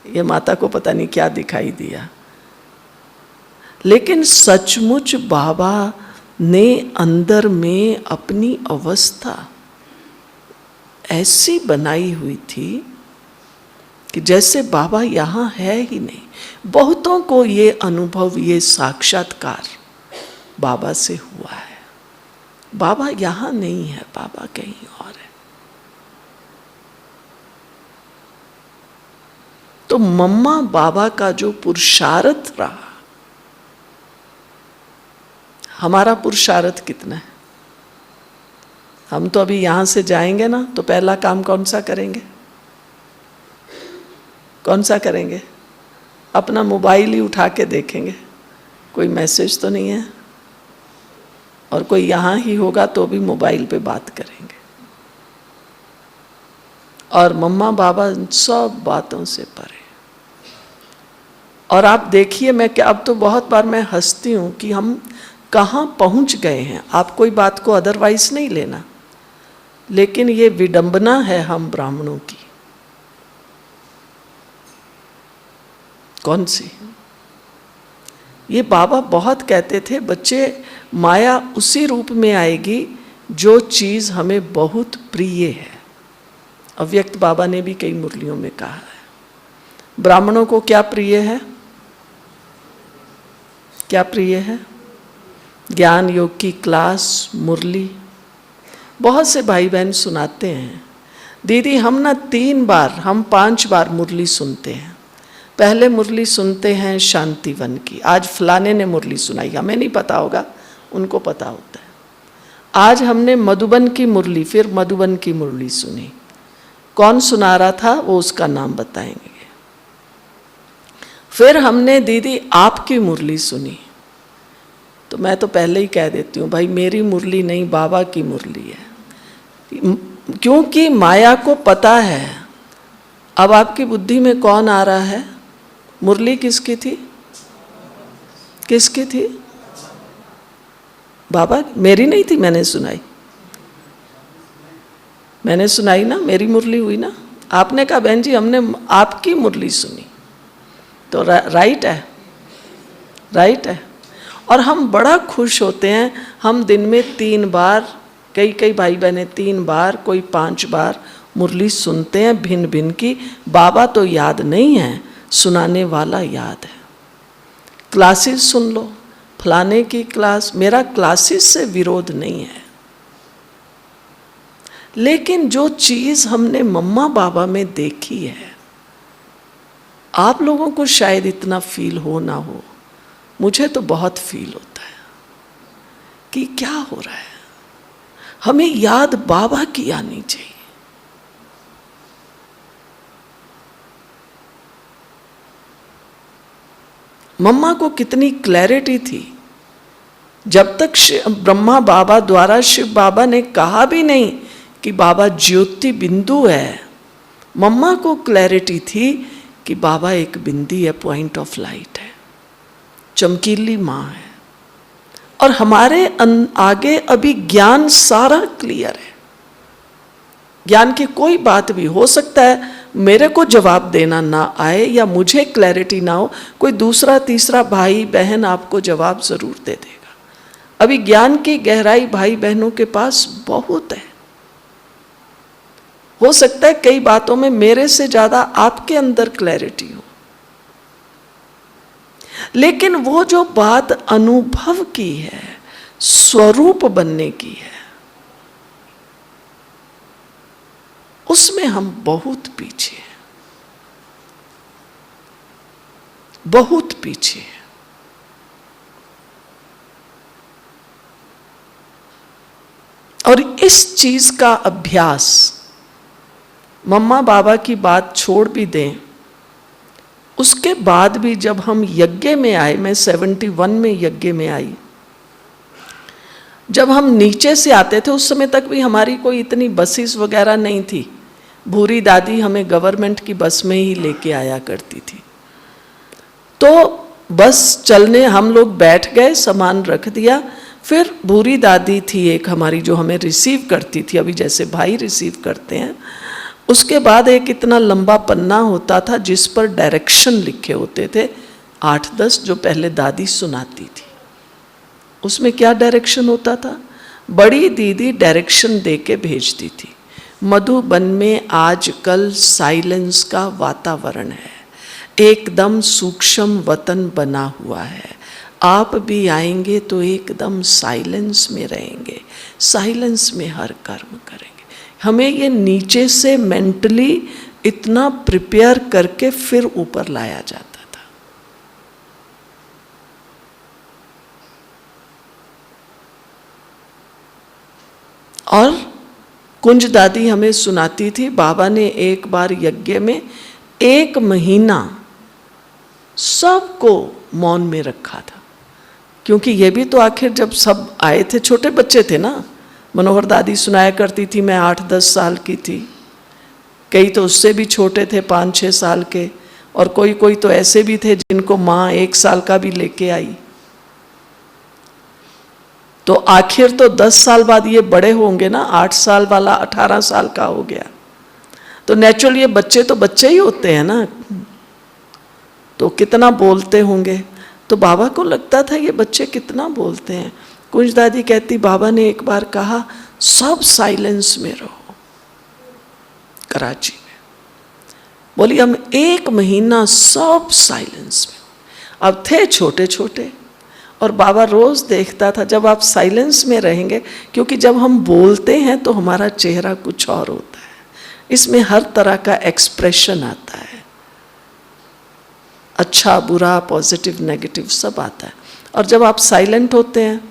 Speaker 1: ये माता को पता नहीं क्या दिखाई दिया। लेकिन सचमुच बाबा ने अंदर में अपनी अवस्था ऐसी बनाई हुई थी कि जैसे बाबा यहाँ है ही नहीं। बहुतों को ये अनुभव, ये साक्षात्कार बाबा से हुआ है। बाबा यहाँ नहीं है, बाबा कहीं और है। तो मम्मा बाबा का जो पुरुषार्थ रहा, हमारा पुरुषार्थ कितना है? हम तो अभी यहाँ से जाएंगे ना, तो पहला काम कौन सा करेंगे? कौन सा करेंगे? अपना मोबाइल ही उठा के देखेंगे, कोई मैसेज तो नहीं है, और कोई यहाँ ही होगा तो भी मोबाइल पे बात करेंगे। और मम्मा बाबा सब बातों से परे। और आप देखिए, मैं क्या, अब तो बहुत बार मैं हंसती हूँ कि हम कहाँ पहुँच गए हैं। आप कोई बात को अदरवाइज नहीं लेना, लेकिन ये विडंबना है हम ब्राह्मणों की। कौन सी? ये बाबा बहुत कहते थे, बच्चे माया उसी रूप में आएगी जो चीज़ हमें बहुत प्रिय है। अव्यक्त बाबा ने भी कई मुरलियों में कहा है। ब्राह्मणों को क्या प्रिय है? क्या प्रिय है? ज्ञान योग की क्लास, मुरली। बहुत से भाई बहन सुनाते हैं, दीदी हम ना 3 बार, हम 5 बार मुरली सुनते हैं। पहले मुरली सुनते हैं शांतिवन की, आज फलाने ने मुरली सुनाई, हमें नहीं पता होगा, उनको पता होता है। आज हमने मधुबन की मुरली, फिर मधुबन की मुरली सुनी। कौन सुना रहा था वो उसका नाम बताएंगे। फिर हमने दीदी आपकी मुरली सुनी, तो मैं तो पहले ही कह देती हूँ भाई मेरी मुरली नहीं, बाबा की मुरली है। क्योंकि माया को पता है अब आपकी बुद्धि में कौन आ रहा है। मुरली किसकी थी? किसकी थी? बाबा। मेरी नहीं थी, मैंने सुनाई, मैंने सुनाई ना, मेरी मुरली हुई ना। आपने कहा बहन जी हमने आपकी मुरली सुनी, तो राइट है, राइट है। और हम बड़ा खुश होते हैं, हम दिन में 3 बार, कई भाई बहने 3 बार, कोई 5 बार मुरली सुनते हैं भिन्न भिन्न की। बाबा तो याद नहीं है, सुनाने वाला याद है। क्लासेस सुन लो, फलाने की क्लास, मेरा क्लासेस से विरोध नहीं है, लेकिन जो चीज़ हमने मम्मा बाबा में देखी है, आप लोगों को शायद इतना फील हो ना हो, मुझे तो बहुत फील होता है कि क्या हो रहा है। हमें याद बाबा की आनी चाहिए। मम्मा को कितनी क्लैरिटी थी, जब तक ब्रह्मा बाबा द्वारा शिव बाबा ने कहा भी नहीं कि बाबा ज्योति बिंदु है, मम्मा को क्लैरिटी थी कि बाबा एक बिंदी है, पॉइंट ऑफ लाइट है, चमकीली माँ है। और हमारे आगे अभी ज्ञान सारा क्लियर है। ज्ञान की कोई बात भी हो सकता है मेरे को जवाब देना ना आए या मुझे क्लैरिटी ना हो, कोई दूसरा तीसरा भाई बहन आपको जवाब जरूर दे देगा। अभी ज्ञान की गहराई भाई बहनों के पास बहुत है। हो सकता है कई बातों में मेरे से ज्यादा आपके अंदर क्लैरिटी हो, लेकिन वो जो बात अनुभव की है, स्वरूप बनने की है, उसमें हम बहुत पीछे हैं, बहुत पीछे हैं। और इस चीज का अभ्यास, मम्मा बाबा की बात छोड़ भी दें, उसके बाद भी जब हम यज्ञ में आए, मैं 71 में यज्ञ में आई, जब हम नीचे से आते थे, उस समय तक भी हमारी कोई इतनी बसेस वगैरह नहीं थी। भूरी दादी हमें गवर्नमेंट की बस में ही लेके आया करती थी। तो बस चलने हम लोग बैठ गए, सामान रख दिया, फिर भूरी दादी थी एक हमारी जो हमें रिसीव करती थी, अभी जैसे भाई रिसीव करते हैं। उसके बाद एक इतना लंबा पन्ना होता था जिस पर डायरेक्शन लिखे होते थे, 8-10 जो पहले दादी सुनाती थी। उसमें क्या डायरेक्शन होता था? बड़ी दीदी डायरेक्शन दे के भेजती थी, मधुबन में आजकल साइलेंस का वातावरण है, एकदम सूक्ष्म वतन बना हुआ है, आप भी आएंगे तो एकदम साइलेंस में रहेंगे, साइलेंस में हर कर्म करेंगे। हमें ये नीचे से मेंटली इतना प्रिपेयर करके फिर ऊपर लाया जाता था। और कुंज दादी हमें सुनाती थी, बाबा ने एक बार यज्ञ में 1 महीना सबको मौन में रखा था, क्योंकि ये भी तो आखिर जब सब आए थे, छोटे बच्चे थे ना। मनोहर दादी सुनाया करती थी, मैं 8-10 साल की थी, कई तो उससे भी छोटे थे, 5-6 साल के, और कोई कोई तो ऐसे भी थे जिनको माँ 1 साल का भी लेके आई। तो आखिर तो 10 साल बाद ये बड़े होंगे ना, 8 साल वाला 18 साल का हो गया, तो नेचुरली ये बच्चे तो बच्चे ही होते हैं ना, तो कितना बोलते होंगे। तो बाबा को लगता था ये बच्चे कितना बोलते हैं। कुंज दादी कहती, बाबा ने एक बार कहा सब साइलेंस में रहो, कराची में। बोली हम 1 महीना सब साइलेंस में। अब थे छोटे छोटे, और बाबा रोज देखता था जब आप साइलेंस में रहेंगे, क्योंकि जब हम बोलते हैं तो हमारा चेहरा कुछ और होता है, इसमें हर तरह का एक्सप्रेशन आता है, अच्छा बुरा, पॉजिटिव नेगेटिव सब आता है। और जब आप साइलेंट होते हैं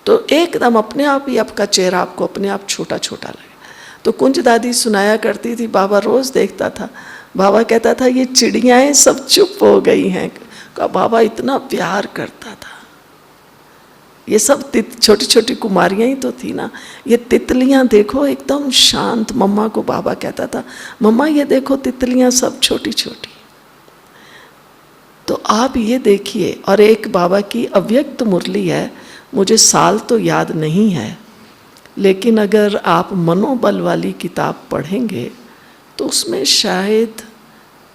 Speaker 1: तो एकदम अपने आप ही आपका चेहरा आपको अपने आप छोटा छोटा लगे। तो कुंज दादी सुनाया करती थी, बाबा रोज देखता था, बाबा कहता था ये चिड़ियाएं सब चुप हो गई हैं, का बाबा इतना प्यार करता था। ये सब छोटी छोटी कुमारियां ही तो थी ना, ये तितलियां देखो एकदम शांत। मम्मा को बाबा कहता था, मम्मा ये देखो तितलियां सब छोटी छोटी। तो आप ये देखिए। और एक बाबा की अव्यक्त मुरली है, मुझे साल तो याद नहीं है, लेकिन अगर आप मनोबल वाली किताब पढ़ेंगे तो उसमें शायद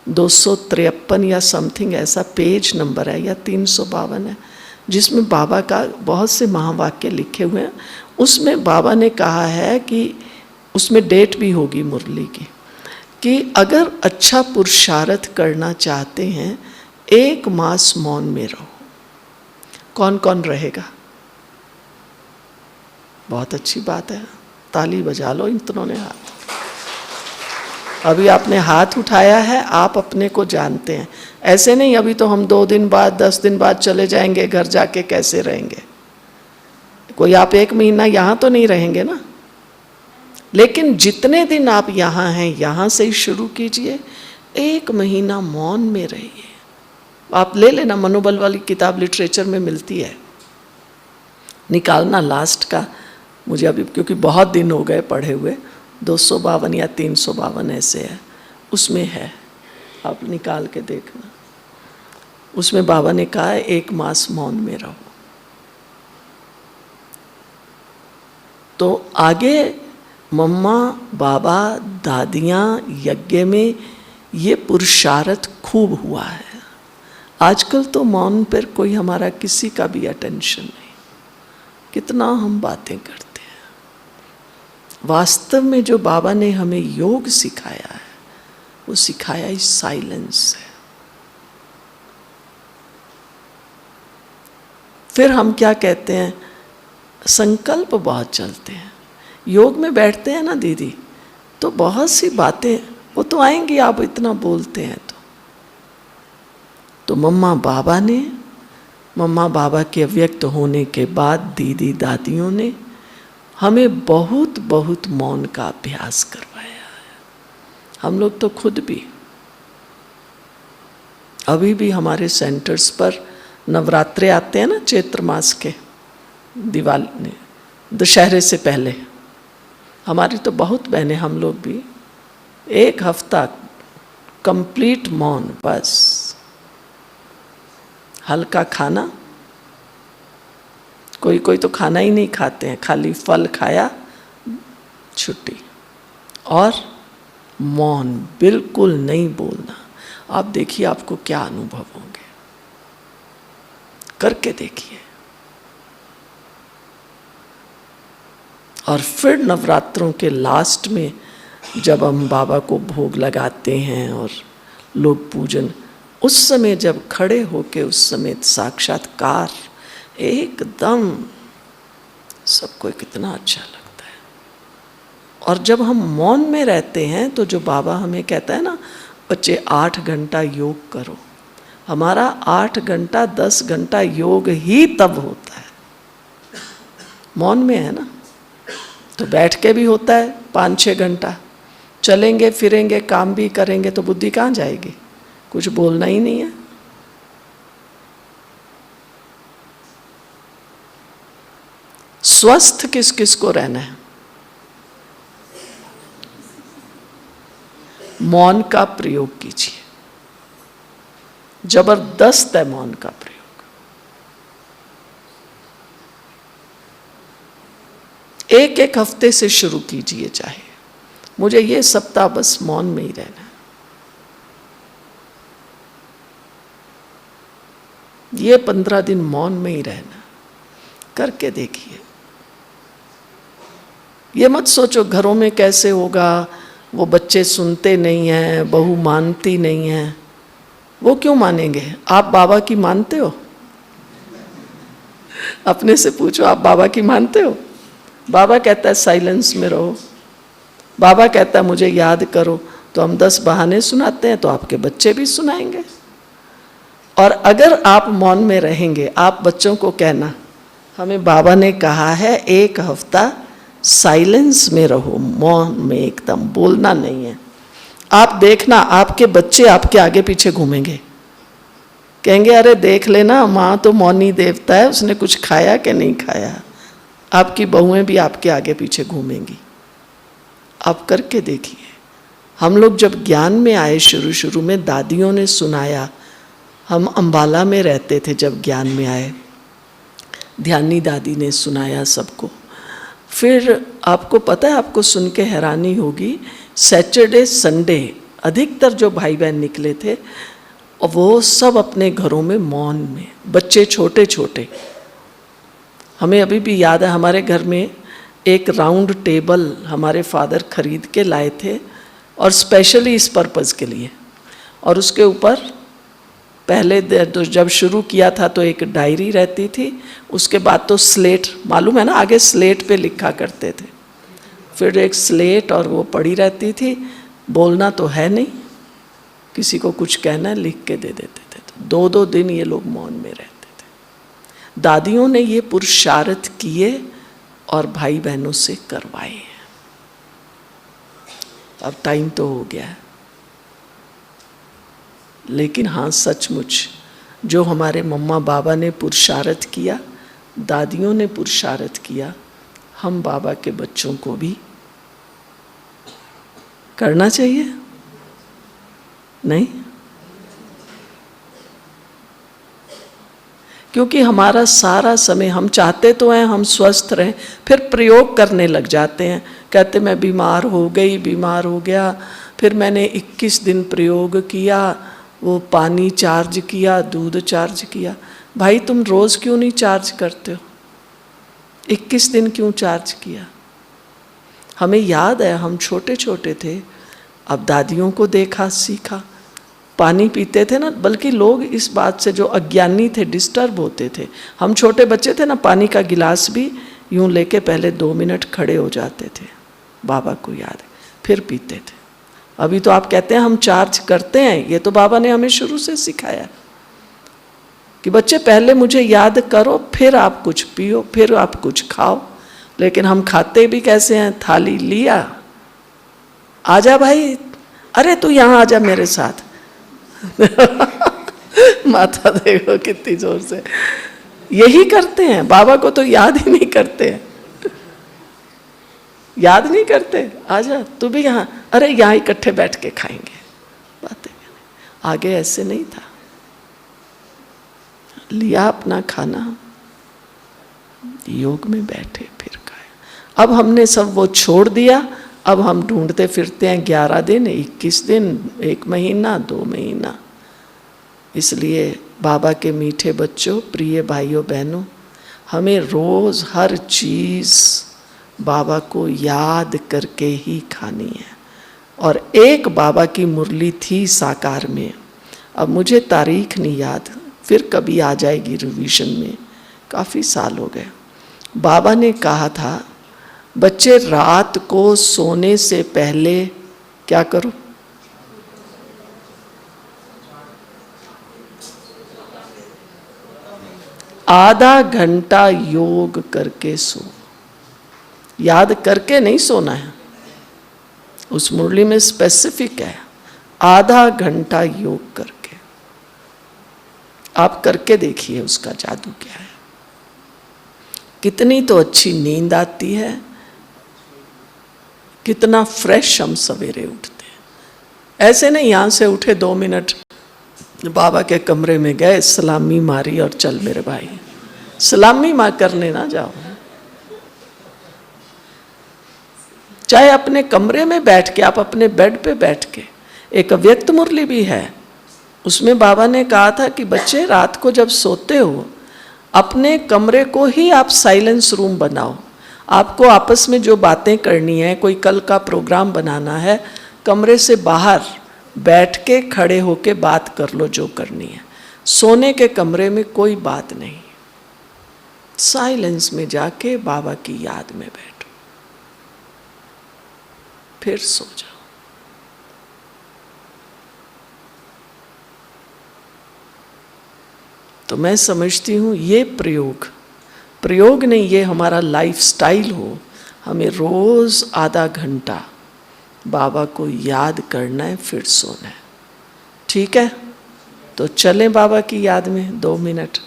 Speaker 1: 253 या समथिंग ऐसा पेज नंबर है, या 352 है, जिसमें बाबा का बहुत से महावाक्य लिखे हुए हैं। उसमें बाबा ने कहा है कि उसमें डेट भी होगी मुरली की, कि अगर अच्छा पुरुषार्थ करना चाहते हैं 1 मास मौन में रहो। कौन कौन रहेगा? बहुत अच्छी बात है, ताली बजा लो इतनों ने हाथ। अभी आपने हाथ उठाया है, आप अपने को जानते हैं। ऐसे नहीं अभी तो हम 2 दिन बाद 10 दिन बाद चले जाएंगे, घर जाके कैसे रहेंगे। कोई आप 1 महीना यहाँ तो नहीं रहेंगे ना, लेकिन जितने दिन आप यहाँ हैं यहाँ से ही शुरू कीजिए। 1 महीना मौन में रहिए। आप ले लेना, मनोबल वाली किताब लिटरेचर में मिलती है, निकालना लास्ट का। मुझे अभी क्योंकि बहुत दिन हो गए पढ़े हुए, 252 या 352 ऐसे है, उसमें है, आप निकाल के देखना। उसमें बाबा ने कहा है 1 मास मौन में रहो। तो आगे मम्मा बाबा दादियाँ यज्ञ में ये पुरुषार्थ खूब हुआ है। आजकल तो मौन पर कोई हमारा किसी का भी अटेंशन नहीं, कितना हम बातें करते हैं। वास्तव में जो बाबा ने हमें योग सिखाया है वो सिखाया ही साइलेंस है। फिर हम क्या कहते हैं, संकल्प बहुत चलते हैं। योग में बैठते हैं ना दीदी, तो बहुत सी बातें वो तो आएंगी, आप इतना बोलते हैं तो मम्मा बाबा के अव्यक्त होने के बाद दीदी दादियों ने हमें बहुत बहुत मौन का अभ्यास करवाया है। हम लोग तो खुद भी, अभी भी हमारे सेंटर्स पर नवरात्रे आते हैं ना, चैत्र मास के, दिवाली दशहरे से पहले, हमारी तो बहुत बहनें, हम लोग भी 1 हफ्ता कंप्लीट मौन, बस हल्का खाना, कोई तो खाना ही नहीं खाते हैं, खाली फल खाया, छुट्टी, और मौन, बिल्कुल नहीं बोलना। आप देखिए आपको क्या अनुभव होंगे, करके देखिए। और फिर नवरात्रों के लास्ट में जब हम बाबा को भोग लगाते हैं और लोग पूजन, उस समय जब खड़े होके उस समय साक्षात्कार एकदम सबको कितना अच्छा लगता है। और जब हम मौन में रहते हैं तो जो बाबा हमें कहता है ना, बच्चे 8 घंटा योग करो, हमारा 8 घंटा 10 घंटा योग ही तब होता है मौन में, है ना। तो बैठ के भी होता है 5-6 घंटा, चलेंगे फिरेंगे काम भी करेंगे तो बुद्धि कहाँ जाएगी, कुछ बोलना ही नहीं है। स्वस्थ किस किस को रहना है, मौन का प्रयोग कीजिए, जबरदस्त है मौन का प्रयोग। एक हफ्ते से शुरू कीजिए, चाहे मुझे ये सप्ताह बस मौन में ही रहना है, ये 15 दिन मौन में ही रहना, करके देखिए। ये मत सोचो घरों में कैसे होगा, वो बच्चे सुनते नहीं हैं, बहू मानती नहीं है। वो क्यों मानेंगे, आप बाबा की मानते हो? अपने से पूछो, आप बाबा की मानते हो? बाबा कहता है साइलेंस में रहो, बाबा कहता है मुझे याद करो, तो हम 10 बहाने सुनाते हैं, तो आपके बच्चे भी सुनाएंगे। और अगर आप मौन में रहेंगे, आप बच्चों को कहना, हमें बाबा ने कहा है 1 हफ्ता साइलेंस में रहो, मौन में, एकदम बोलना नहीं है। आप देखना आपके बच्चे आपके आगे पीछे घूमेंगे, कहेंगे अरे देख लेना, माँ तो मौनी देवता है, उसने कुछ खाया कि नहीं खाया। आपकी बहुएं भी आपके आगे पीछे घूमेंगी। आप करके देखिए। हम लोग जब ज्ञान में आए शुरू में, दादियों ने सुनाया, हम अंबाला में रहते थे जब ज्ञान में आए, ध्यानी दादी ने सुनाया सबको। फिर आपको पता है, आपको सुन के हैरानी होगी, सैटरडे संडे अधिकतर जो भाई बहन निकले थे, और वो सब अपने घरों में मौन में, बच्चे छोटे छोटे। हमें अभी भी याद है, हमारे घर में एक राउंड टेबल हमारे फादर खरीद के लाए थे, और स्पेशली इस पर्पज़ के लिए। और उसके ऊपर पहले तो जब शुरू किया था तो एक डायरी रहती थी, उसके बाद तो स्लेट, मालूम है ना, आगे स्लेट पे लिखा करते थे, फिर एक स्लेट और वो पड़ी रहती थी। बोलना तो है नहीं, किसी को कुछ कहना है लिख के दे देते थे। तो 2-2 दिन ये लोग मौन में रहते थे। दादियों ने ये पुरुषार्थ किए और भाई बहनों से करवाए हैं। अब टाइम तो हो गया है, लेकिन हाँ सचमुच जो हमारे मम्मा बाबा ने पुरुषार्थ किया, दादियों ने पुरुषार्थ किया, हम बाबा के बच्चों को भी करना चाहिए। नहीं, क्योंकि हमारा सारा समय, हम चाहते तो हैं हम स्वस्थ रहें, फिर प्रयोग करने लग जाते हैं, कहते मैं बीमार हो गई, बीमार हो गया, फिर मैंने 21 दिन प्रयोग किया, वो पानी चार्ज किया, दूध चार्ज किया। भाई तुम रोज़ क्यों नहीं चार्ज करते हो? 21 दिन क्यों चार्ज किया? हमें याद है हम छोटे छोटे थे, अब दादियों को देखा, सीखा, पानी पीते थे ना, बल्कि लोग इस बात से जो अज्ञानी थे डिस्टर्ब होते थे। हम छोटे बच्चे थे ना, पानी का गिलास भी यूं लेके पहले 2 मिनट खड़े हो जाते थे, बाबा को याद है, फिर पीते थे। अभी तो आप कहते हैं हम चार्ज करते हैं, ये तो बाबा ने हमें शुरू से सिखाया कि बच्चे पहले मुझे याद करो, फिर आप कुछ पियो, फिर आप कुछ खाओ। लेकिन हम खाते भी कैसे हैं? थाली लिया, आजा भाई, अरे तू यहाँ आजा मेरे साथ माता देखो कितनी जोर से, यही करते हैं। बाबा को तो याद ही नहीं करते हैं, याद नहीं करते, आजा तू भी यहाँ, अरे यहाँ इकट्ठे बैठ के खाएंगे, बातें करें। आगे ऐसे नहीं था, लिया अपना खाना, योग में बैठे, फिर खाया। अब हमने सब वो छोड़ दिया, अब हम ढूंढते फिरते हैं 11 दिन, 21 दिन, 1 महीना, 2 महीना। इसलिए बाबा के मीठे बच्चों, प्रिय भाइयों बहनों, हमें रोज हर चीज़ बाबा को याद करके ही खानी है। और एक बाबा की मुरली थी साकार में, अब मुझे तारीख नहीं याद, फिर कभी आ जाएगी रिवीजन में, काफ़ी साल हो गए। बाबा ने कहा था, बच्चे रात को सोने से पहले क्या करो? आधा घंटा योग करके सो। याद करके नहीं सोना है, उस मुरली में स्पेसिफिक है, आधा घंटा योग करके। आप करके देखिए उसका जादू क्या है। कितनी तो अच्छी नींद आती है, कितना फ्रेश हम सवेरे उठते हैं। ऐसे नहीं यहाँ से उठे 2 मिनट बाबा के कमरे में गए, सलामी मारी और चल मेरे भाई, सलामी मार करने ना जाओ। चाहे अपने कमरे में बैठ के, आप अपने बेड पे बैठ के, एक अव्यक्त मुरली भी है, उसमें बाबा ने कहा था कि बच्चे रात को जब सोते हो, अपने कमरे को ही आप साइलेंस रूम बनाओ। आपको आपस में जो बातें करनी है, कोई कल का प्रोग्राम बनाना है, कमरे से बाहर बैठ के खड़े होके बात कर लो जो करनी है। सोने के कमरे में कोई बात नहीं, साइलेंस में जाके बाबा की याद में बैठो, फिर सो जाओ। तो मैं समझती हूँ ये प्रयोग नहीं, ये हमारा लाइफस्टाइल हो। हमें रोज आधा घंटा बाबा को याद करना है, फिर सोना है। ठीक है, तो चलें बाबा की याद में 2 मिनट।